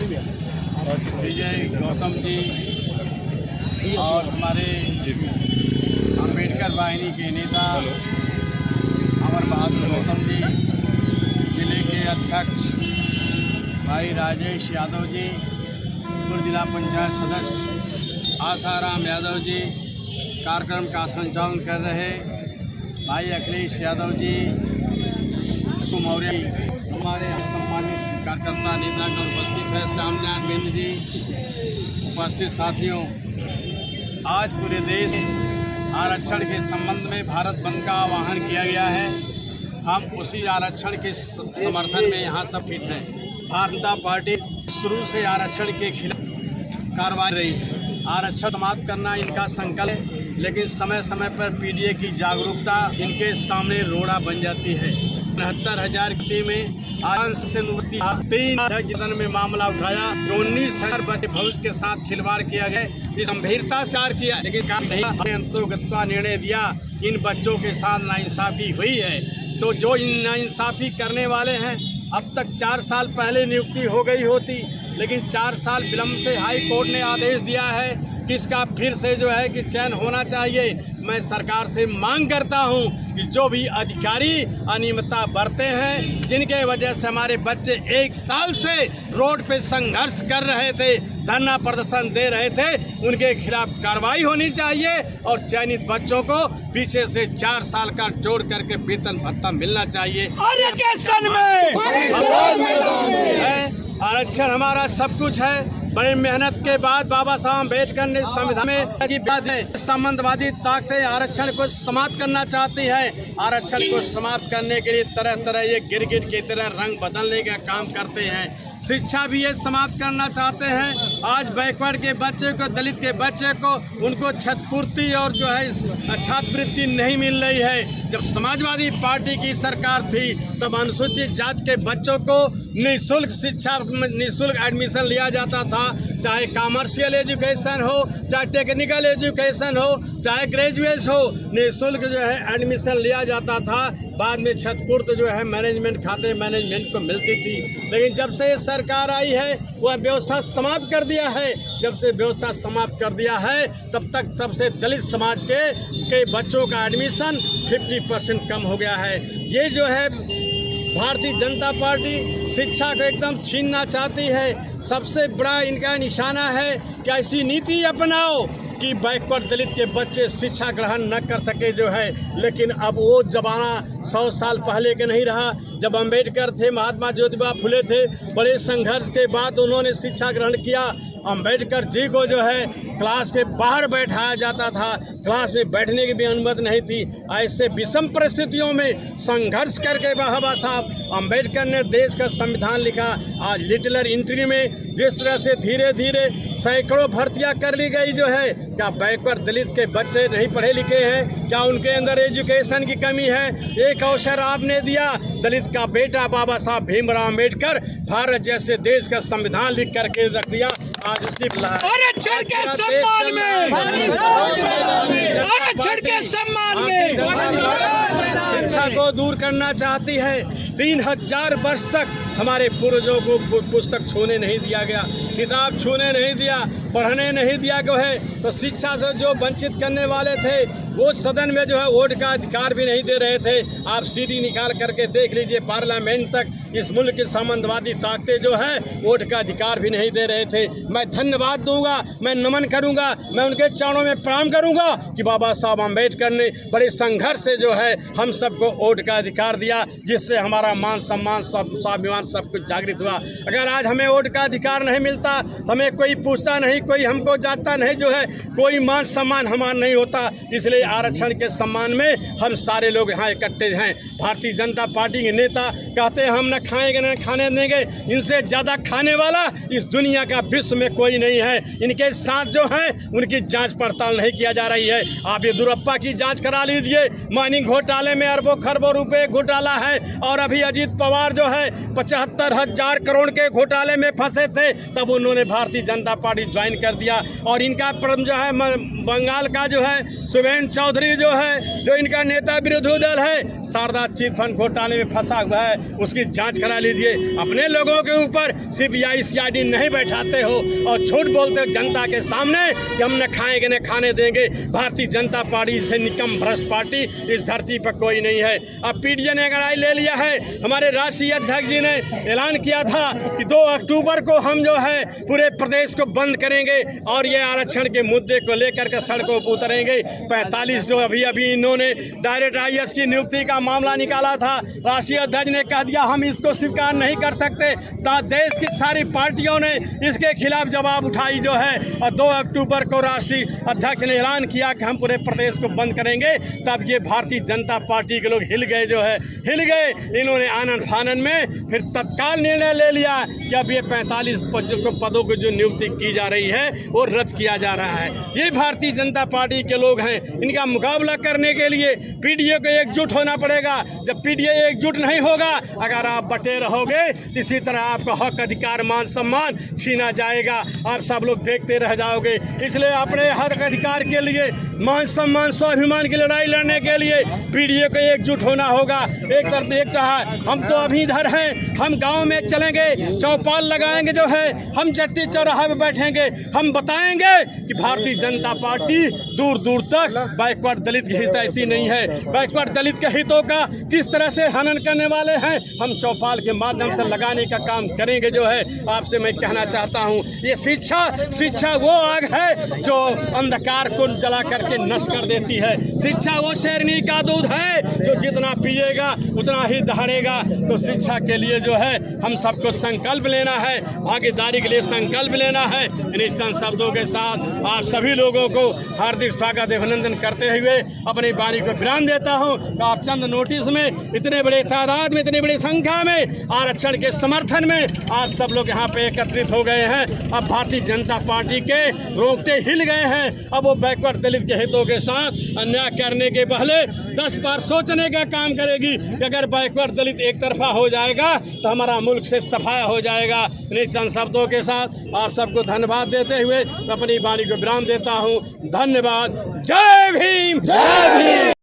विजय गौतम जी और हमारे अम्बेडकर वाहिनी के नेता अमर बहादुर गौतम जी, जिले के अध्यक्ष भाई राजेश यादव जी, पूर्व जिला पंचायत सदस्य आसाराम यादव जी, कार्यक्रम का संचालन कर रहे भाई अखिलेश यादव जी, सुमौर्य, हमारे सम्मानित कार्यकर्ता नेतागण उपस्थित है, श्यामनारायण बिंद जी, उपस्थित साथियों, आज पूरे देश आरक्षण के संबंध में भारत बंद का आह्वान किया गया है। हम उसी आरक्षण के समर्थन में यहाँ सब फिट हैं। भारतीय जनता पार्टी शुरू से आरक्षण के खिलाफ कार्रवाई रही है। आरक्षण समाप्त करना इनका संकल्प है, लेकिन समय समय पर पीडीए की जागरूकता इनके सामने रोड़ा बन जाती है। 69,000 की में आंश से 3 जितन में मामला उठाया, 19,000 बच्चे भविष्य के साथ खिलवाड़ किया गया। इस गंभीरता से कार्य किया, लेकिन काम नहीं। अंतोगत्वा निर्णय दिया, इन बच्चों के साथ नाइंसाफी हुई है। तो जो इन नाइंसाफी करने वाले हैं, अब तक 4 साल पहले नियुक्ति हो गई होती, लेकिन 4 साल विलम्ब से हाई कोर्ट ने आदेश दिया है कि इसका फिर से जो है कि चयन होना चाहिए। मैं सरकार से मांग करता हूं कि जो भी अधिकारी अनियमितता बरते हैं, जिनके वजह से हमारे बच्चे 1 साल से रोड पे संघर्ष कर रहे थे, धरना प्रदर्शन दे रहे थे, उनके खिलाफ कार्रवाई होनी चाहिए और चयनित बच्चों को पीछे से 4 साल का जोड़ करके वेतन भत्ता मिलना चाहिए। आरक्षण हमारा सब कुछ है। बड़े मेहनत के बाद बाबा साहब अम्बेडकर ने संविधान में की बात है, संबंधवादी ताकतें आरक्षण को समाप्त करना चाहती है। आरक्षण को समाप्त करने के लिए तरह तरह ये गिरगिट की तरह रंग बदलने का काम करते हैं। शिक्षा भी ये समाप्त करना चाहते हैं। आज बैकवर्ड के बच्चे को, दलित के बच्चे को, उनको छात्रवृत्ति और जो है छात्रवृत्ति नहीं मिल रही है। जब समाजवादी पार्टी की सरकार थी, तब अनुसूचित जाति के बच्चों को निःशुल्क शिक्षा, निःशुल्क एडमिशन लिया जाता था। चाहे कॉमर्शियल एजुकेशन हो, चाहे टेक्निकल एजुकेशन हो, चाहे ग्रेजुएट हो, निःशुल्क जो है एडमिशन लिया जाता था। बाद में छात्रवृत्ति जो है मैनेजमेंट खाते मैनेजमेंट को मिलती थी। लेकिन जब से सरकार आई है, वह व्यवस्था समाप्त कर दिया है। जब से व्यवस्था समाप्त कर दिया है, तब तक सबसे दलित समाज के बच्चों का एडमिशन 50% कम हो गया है। ये जो है भारतीय जनता पार्टी शिक्षा को एकदम छीनना चाहती है। सबसे बड़ा इनका निशाना है कि ऐसी नीति अपनाओ कि बैकवर्ड दलित के बच्चे शिक्षा ग्रहण न कर सके जो है। लेकिन अब वो जमाना 100 साल पहले के नहीं रहा। जब अम्बेडकर थे, महात्मा ज्योतिबा फुले थे, बड़े संघर्ष के बाद उन्होंने शिक्षा ग्रहण किया। अम्बेडकर जी को जो है क्लास के बाहर बैठाया जाता था, क्लास में बैठने की भी अनुमति नहीं थी। ऐसे विषम परिस्थितियों में संघर्ष करके बाबा साहब अम्बेडकर ने देश का संविधान लिखा। आज लिटलर एंट्री में जिस तरह से धीरे धीरे सैकड़ों भर्तियां कर ली गई जो है, क्या बैकवर्ड दलित के बच्चे नहीं पढ़े लिखे हैं? क्या उनके अंदर एजुकेशन की कमी है? एक अवसर आपने दिया, दलित का बेटा बाबा साहब भीमराव अम्बेडकर भारत जैसे देश का संविधान लिख करके रख दिया। आज उसकी आरक्षण के सम्मान में, आरक्षण के सम्मान में शिक्षा को दूर करना चाहती है। 3000 वर्ष तक हमारे पूर्वजों को पुस्तक छूने नहीं दिया गया, किताब छूने नहीं दिया, पढ़ने नहीं दिया गया है। तो शिक्षा से जो वंचित करने वाले थे, वो सदन में जो है वोट का अधिकार भी नहीं दे रहे थे। आप सीडी निकाल करके देख लीजिए, पार्लियामेंट तक इस मुल्क के सामंतवादी ताकतें जो है वोट का अधिकार भी नहीं दे रहे थे। मैं धन्यवाद दूंगा, मैं नमन करूंगा, मैं उनके चरणों में प्रणाम करूंगा कि बाबा साहब अम्बेडकर ने बड़े संघर्ष से जो है हम सबको वोट का अधिकार दिया, जिससे हमारा मान सम्मान स्वाभिमान सब कुछ जागृत हुआ। अगर आज हमें वोट का अधिकार नहीं मिलता, हमें कोई पूछता नहीं, कोई हमको जाता नहीं, जो है कोई मान सम्मान हमारा नहीं होता। इसलिए आरक्षण के सम्मान में हम सारे लोग यहाँ इकट्ठे हैं। भारतीय जनता पार्टी के नेता कहते हैं हम न खाएंगे न खाने देंगे। इनसे ज़्यादा खाने वाला इस दुनिया का विश्व में कोई नहीं है। इनके साथ जो है उनकी जांच पड़ताल नहीं किया जा रही है। आप येदियुरप्पा की जांच करा लीजिए। माइनिंग घोटाले में अरबों खरबों रुपए घोटाला है, और अभी अजीत पवार जो है 75,000 करोड़ के घोटाले में फंसे थे, तब उन्होंने भारतीय जनता पार्टी ज्वाइन कर दिया। और इनका जो है बंगाल का जो है शुभेंदु चौधरी जो है, जो इनका नेता विरोधी दल है, शारदा चिट फंड घोटाले में फंसा हुआ है, उसकी जांच करा लीजिए। अपने लोगों के ऊपर सीबीआई सीआईडी नहीं बैठाते हो और झूठ बोलते हो जनता के सामने कि हम न खाएंगे न खाने देंगे। भारतीय जनता पार्टी से निकम भ्रष्ट पार्टी इस धरती पर कोई नहीं है। अब पीडीए ने अंगड़ाई ले लिया है। हमारे राष्ट्रीय अध्यक्ष जी ने ऐलान किया था कि 2 अक्टूबर को हम जो है पूरे प्रदेश को बंद करेंगे और ये आरक्षण के मुद्दे को लेकर के सड़कों पर उतरेंगे। 45 जो अभी इन्होंने डायरेक्ट आईएएस की नियुक्ति का मामला निकाला था, राष्ट्रीय अध्यक्ष ने कह दिया हम इसको स्वीकार नहीं कर सकते। देश की सारी पार्टियों ने इसके खिलाफ जवाब उठाई जो है, और 2 अक्टूबर को राष्ट्रीय अध्यक्ष ने ऐलान किया कि हम पूरे प्रदेश को बंद करेंगे। तब ये भारतीय जनता पार्टी के लोग हिल गए जो है, हिल गए। इन्होंने आनन फानन में फिर तत्काल निर्णय ले लिया कि अब ये 45 पदों की जो नियुक्ति की जा रही है वो रद्द किया जा रहा है। ये भारतीय जनता पार्टी के लोग हैं। इनका मुकाबला करने के लिए पीडीए को एकजुट होना पड़ेगा। जब पीडीए एकजुट नहीं होगा, अगर आप बटे रहोगे, इसी तरह आपका हक, अधिकार, मान सम्मान छीना जाएगा। आप सब लोग देखते रह जाओगे। इसलिए अपने हक अधिकार के लिए, मान सम्मान, स्वाभिमान की लड़ाई लड़ने के लिए पीडीए को एकजुट होना होगा। एक तरफ एक कहा हम तो अभी इधर हैं, हम गांव में चलेंगे, चौपाल लगाएंगे जो है, हम चट्टी चौराहा में बैठेंगे, हम बताएंगे कि भारतीय जनता पार्टी दूर दूर तक बैकवर्ड दलित की हित ऐसी नहीं है। बैकवर्ड दलित के हितों का किस तरह से हनन करने वाले हैं, हम चौपाल के माध्यम से लगाने का काम करेंगे जो है। आपसे मैं कहना चाहता हूँ, ये शिक्षा वो आग है जो अंधकार को जला करके नष्ट कर देती है। शिक्षा वो शेरनी का दूध है जो जितना पिएगा उतना ही दहाड़ेगा। तो शिक्षा के लिए जो है हम सबको संकल्प लेना है, भागीदारी के लिए संकल्प लेना है। इन चंद शब्दों के साथ आप सभी लोगों को हार्दिक स्वागत अभिनंदन करते हुए अपनी वाणी को विराम देता हूँ। आप चंद नोटिस में इतने बड़े तादाद में, इतनी बड़ी संख्या में आरक्षण के समर्थन में आप सब लोग यहाँ पे एकत्रित हो गए हैं। अब भारतीय जनता पार्टी के रोकते हिल गए हैं। अब वो बैकवर्ड दलित के हितों के साथ अन्याय करने के पहले 10 बार सोचने का काम करेगी कि अगर बैकवर्ड दलित एक तरफा हो जाएगा तो हमारा मुल्क से सफाया हो जाएगा। इन चंद शब्दों के साथ आप सबको धन्यवाद देते हुए अपनी वाणी को विराम देता हूँ। धन्यवाद। जय भीम, जय भीम।